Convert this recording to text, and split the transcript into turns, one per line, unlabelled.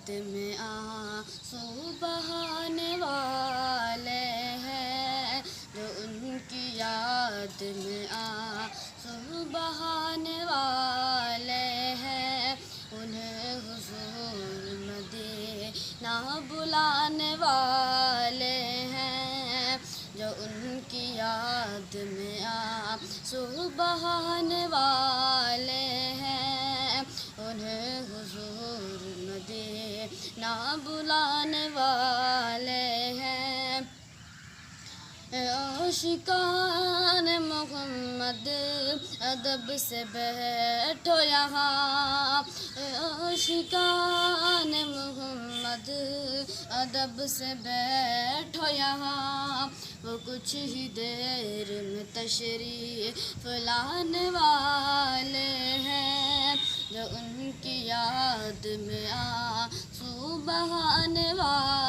یاد میں آنسو بہانے والے ہیں، جو ان کی یاد میں آنسو بہانے والے ہیں، انہیں حضور مدینہ بلانے والے ہیں، جو ان کی یاد میں آنسو بہانے والے ہیں، انہیں حضور مدینہ بلانے والے ہیں۔ عاشقان محمد ادب سے بیٹھو یہاں، عاشقان محمد ادب سے بیٹھو یہاں، وہ کچھ ہی دیر میں تشریف لانے والے ہیں، جو ان کی یاد میں آنسو بہانے والے